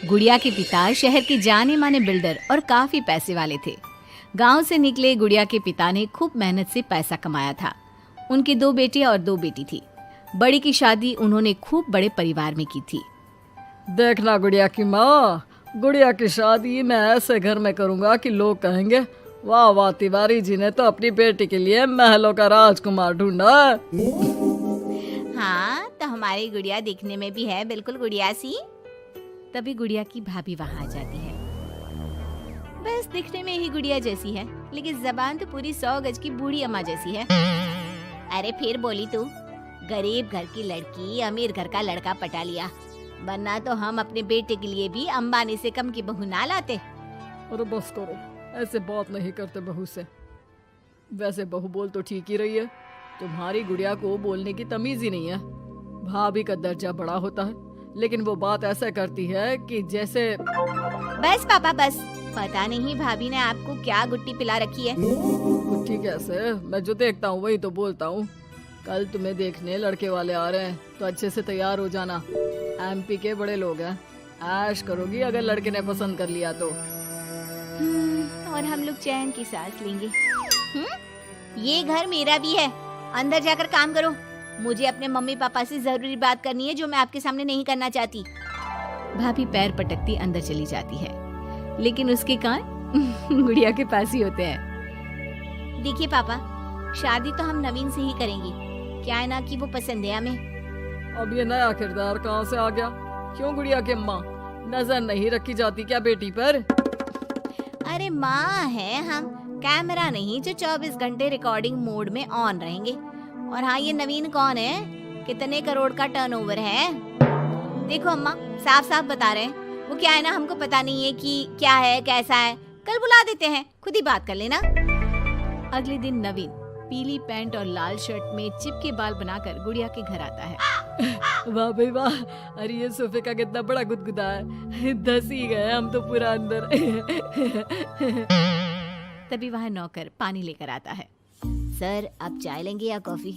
गुड़िया के पिता शहर के जाने माने बिल्डर और काफी पैसे वाले थे। गांव से निकले गुड़िया के पिता ने खूब मेहनत से पैसा कमाया था। उनकी 2 बेटे और 2 बेटी थी। बड़ी की शादी उन्होंने खूब बड़े परिवार में की थी। देखना गुड़िया की माँ, गुड़िया की शादी मैं ऐसे घर में करूंगा कि लोग कहेंगे वाह वाह, तिवारी जी ने तो अपनी बेटी के लिए महलों का राजकुमार ढूंढा। हाँ, तो हमारी गुड़िया दिखने में भी है बिल्कुल गुड़िया सी। तभी गुड़िया की भाभी वहाँ आ जाती है। बस दिखने में ही गुड़िया जैसी है, लेकिन जबान तो पूरी 100 गज की बूढ़ी अम्मा जैसी है। अरे फिर बोली तू, गरीब घर की लड़की अमीर घर का लड़का पटा लिया, वरना तो हम अपने बेटे के लिए भी अंबानी से कम की बहू ना लाते। अरे बस करो, ऐसे बात नहीं करते बहू से। वैसे बहू बोल तो ठीक ही रही है, तुम्हारी गुड़िया को बोलने की तमीज ही नहीं है। भाभी का दर्जा बड़ा होता है, लेकिन वो बात ऐसा करती है कि जैसे। बस पापा बस, पता नहीं भाभी ने आपको क्या गुट्टी पिला रखी है। गुट्टी कैसे, मैं जो देखता हूँ वही तो बोलता हूँ। कल तुम्हें देखने लड़के वाले आ रहे हैं, तो अच्छे से तैयार हो जाना। एमपी के बड़े लोग हैं, ऐश करोगी अगर लड़के ने पसंद कर लिया तो। और हम लोग चैन की सांस लेंगे। ये घर मेरा भी है, अंदर जाकर काम करो। मुझे अपने मम्मी पापा से जरूरी बात करनी है जो मैं आपके सामने नहीं करना चाहती। भाभी पैर पटकती अंदर चली जाती है, लेकिन उसके कान गुड़िया के पास ही होते हैं। देखिए पापा, शादी तो हम नवीन से ही करेंगे। क्या है ना कि वो पसंद है हमें। अब ये नया किरदार कहाँ से आ गया? क्यों गुड़िया के माँ, नजर नहीं रखी जाती क्या बेटी पर? अरे माँ है हम, कैमरा नहीं जो 24 घंटे रिकॉर्डिंग मोड में ऑन रहेंगे। और हाँ, ये नवीन कौन है, कितने करोड़ का टर्नओवर है? देखो अम्मा, साफ साफ बता रहे हैं। वो क्या है ना, हमको पता नहीं है कि क्या है कैसा है। कल बुला देते हैं, खुद ही बात कर लेना। अगले दिन नवीन पीली पैंट और लाल शर्ट में चिपके बाल बनाकर गुड़िया के घर आता है। वाह भाई वाह, अरे ये सोफे का कितना बड़ा गुदगुदा है, धस ही गए हम तो पूरा अंदर। तभी वहाँ नौकर पानी लेकर आता है। सर, आप चाय लेंगे या कॉफी?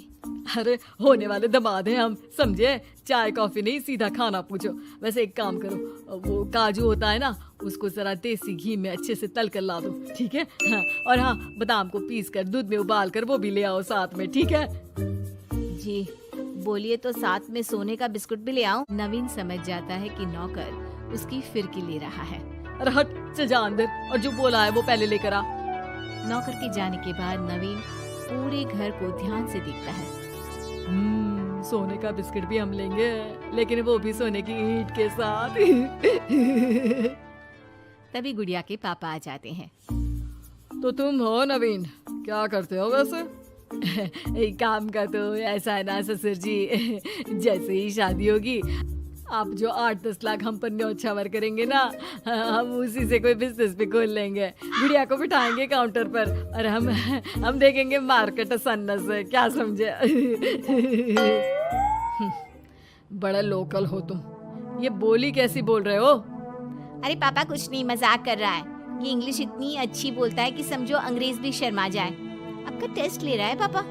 अरे होने वाले दामाद हैं हम, समझे? चाय कॉफी नहीं, सीधा खाना पूछो। वैसे एक काम करो, वो काजू होता है ना, उसको जरा देसी घी में अच्छे से तल कर ला दो, ठीक है? हाँ, और हाँ, बादाम को पीस कर दूध में उबाल कर वो भी ले आओ साथ में, ठीक है? जी बोलिए, तो साथ में सोने का बिस्कुट भी ले आऊं? नवीन समझ जाता है कि नौकर उसकी फिरकी ले रहा है। अरे हट, चल जा अंदर, और जो बोला है वो पहले लेकर आ। नौकर के जाने के बाद नवीन पूरे घर को ध्यान से देखता है। सोने का बिस्किट भी हम लेंगे, लेकिन वो भी सोने की ईंट के साथ। तभी गुड़िया के पापा आ जाते हैं। तो तुम हो नवीन, क्या करते हो वैसे? एक काम का तो ऐसा है ना ससुर जी, जैसे ही शादी होगी आप जो 8-10 लाख हम पर न्योछावर करेंगे ना, हम उसी से कोई बिजनेस भी खोल लेंगे। गुड़िया को बिठाएंगे काउंटर पर और हम देखेंगे मार्केट सन्ना से, क्या समझे? बड़ा लोकल हो तुम, ये बोली कैसी बोल रहे हो? अरे पापा कुछ नहीं, मजाक कर रहा है। ये इंग्लिश इतनी अच्छी बोलता है कि समझो अंग्रेज भी शर्मा जाए। आपका टेस्ट ले रहा है पापा?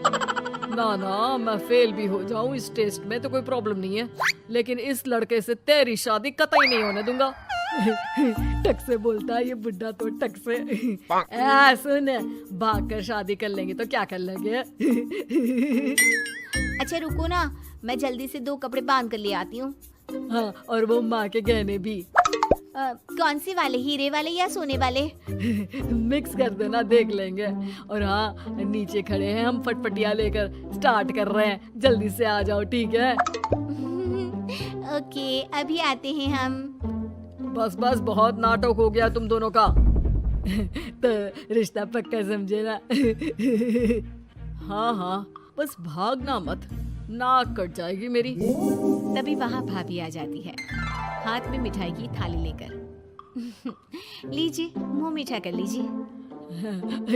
ना ना, मैं फेल भी हो जाऊं इस टेस्ट में तो कोई प्रॉब्लम नहीं है, लेकिन इस लड़के से तेरी शादी कतई नहीं होने दूंगा। टक से बोलता है ये बुड्ढा तो, टक से। सुन, भाग कर शादी कर लेंगे तो क्या कर लेंगे? अच्छा रुको ना, मैं जल्दी से 2 कपड़े बांध कर ले आती हूँ। हाँ, और वो माँ के गहने भी। कौन से वाले, हीरे वाले या सोने वाले? मिक्स कर देना, देख लेंगे। और हाँ, नीचे खड़े हैं हम फटफटिया लेकर, स्टार्ट कर रहे हैं, जल्दी से आ जाओ, ठीक है? ओके, अभी आते हैं हम। बस बस, बहुत नाटक हो गया तुम दोनों का। तो रिश्ता पक्का समझे ना? हाँ हाँ, बस भागना मत, नाक कट जाएगी मेरी। तभी वहाँ भाभी आ जाती है, हाथ में मिठाई की थाली लेकर। लीजिए, मुंह मीठा कर लीजिए।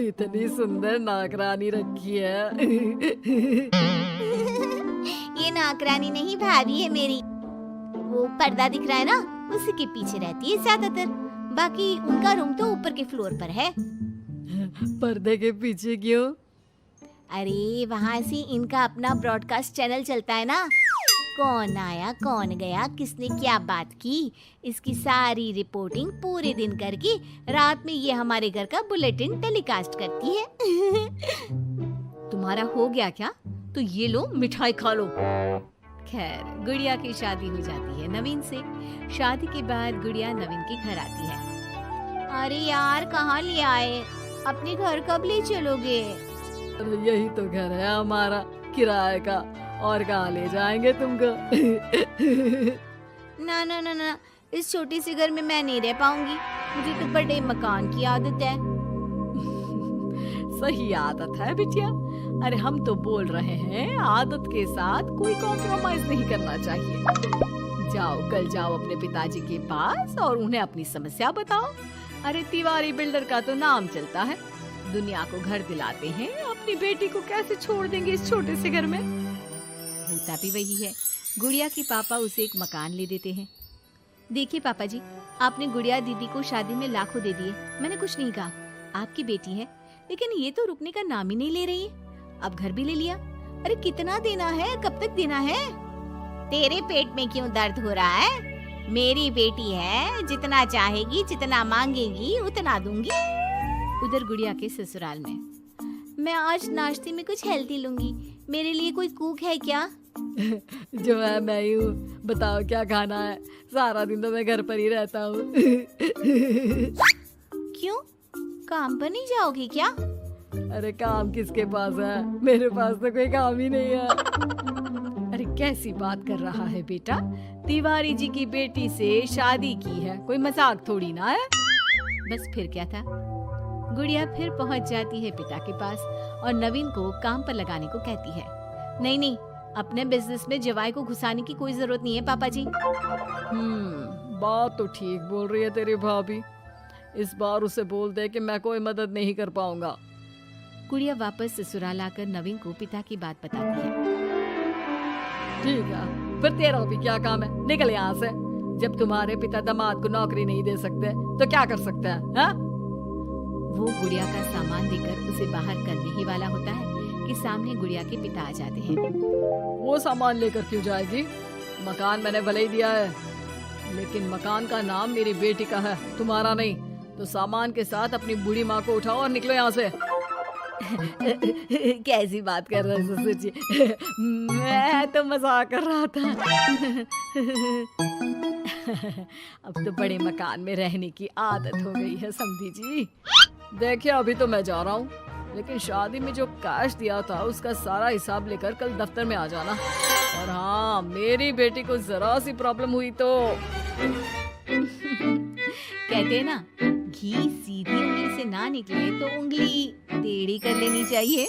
इतनी सुंदर नाकरानी रखी है। ये नाकरानी नहीं, भाभी है मेरी। वो पर्दा दिख रहा है ना, उसी के पीछे रहती है ज्यादातर। बाकी उनका रूम तो ऊपर के फ्लोर पर है। पर्दे के पीछे क्यों? अरे वहाँ से इनका अपना ब्रॉडकास्ट चैनल चलता है ना, कौन आया कौन गया किसने क्या बात की, इसकी सारी रिपोर्टिंग पूरे दिन करके रात में ये हमारे घर का बुलेटिन टेलीकास्ट करती है। तुम्हारा हो गया क्या? तो ये लो मिठाई खा लो। खैर गुड़िया की शादी हो जाती है नवीन से। शादी के बाद गुड़िया नवीन के घर आती है। अरे यार कहाँ ले आए, अपने घर कब ले चलोगे? अरे यही तो घर है हमारा किराए का, और कहाँ ले जाएंगे तुमको? ना ना ना ना, इस छोटी सी घर में मैं नहीं रह पाऊंगी, मुझे तो बड़े मकान की आदत है। सही आदत है बिटिया। अरे हम तो बोल रहे हैं आदत के साथ कोई कॉम्प्रोमाइज नहीं करना चाहिए। जाओ कल जाओ अपने पिताजी के पास और उन्हें अपनी समस्या बताओ। अरे तिवारी बिल्डर का तो नाम चलता है, दुनिया को घर दिलाते हैं, अपनी बेटी को कैसे छोड़ देंगे इस छोटे से घर में? होता भी वही है। गुड़िया के पापा उसे एक मकान ले देते हैं। देखिए पापा जी, आपने गुड़िया दीदी को शादी में लाखों दे दिए, मैंने कुछ नहीं कहा, आपकी बेटी है, लेकिन ये तो रुकने का नाम ही नहीं ले रही है। अब घर भी ले लिया। अरे कितना देना है, कब तक देना है? तेरे पेट में क्यों दर्द हो रहा है? मेरी बेटी है, जितना चाहेगी जितना मांगेगी उतना दूंगी। उधर गुड़िया के ससुराल में, मैं आज नाश्ते में कुछ हेल्दी लूंगी, मेरे लिए कोई कुक है क्या? जो है मैं ही हूँ, बताओ क्या खाना है? सारा दिन तो मैं घर पर ही रहता हूँ। क्यों, काम पर नहीं जाओगी क्या? अरे काम किसके पास है, मेरे पास तो कोई काम ही नहीं है। अरे कैसी बात कर रहा है बेटा, तिवारी जी की बेटी से शादी की है, कोई मजाक थोड़ी ना है। बस फिर क्या था, गुड़िया फिर पहुंच जाती है पिता के पास और नवीन को काम पर लगाने को कहती है। नहीं नहीं, अपने बिजनेस में जवाई को घुसाने की कोई जरूरत नहीं है पापा जी। बात तो ठीक बोल रही है तेरी भाभी, इस बार उसे बोल दे कि मैं कोई मदद नहीं कर पाऊंगा। गुड़िया वापस ससुराल आकर नवीन को पिता की बात बताती है। ठीक है, फिर तेरा भी क्या काम है, निकल यहाँ से। जब तुम्हारे पिता दामाद को नौकरी नहीं दे सकते तो क्या कर सकते हैं, हाँ? वो गुड़िया का सामान देकर उसे बाहर करने ही वाला होता है कि सामने गुड़िया के पिता आ जाते हैं। वो सामान लेकर क्यों जाएगी? मकान मैंने भले ही दिया है, लेकिन मकान का नाम मेरी बेटी का है, तुम्हारा नहीं। तो सामान के साथ अपनी बूढ़ी माँ को उठाओ और निकलो यहाँ से। कैसी बात कर रहे हैं ससुर जी? मैं तो मजाक कर रहा था। अब तो बड़े मकान में रहने की आदत हो गई है समधी जी। देखिए अभी तो मैं जा रहा हूँ, लेकिन शादी में जो कैश दिया था उसका सारा हिसाब लेकर कल दफ्तर में आ जाना। और हाँ, मेरी बेटी को जरा सी प्रॉब्लम हुई तो कहते हैं ना, घी सीधी उंगली से ना निकले तो उंगली टेढ़ी कर लेनी चाहिए।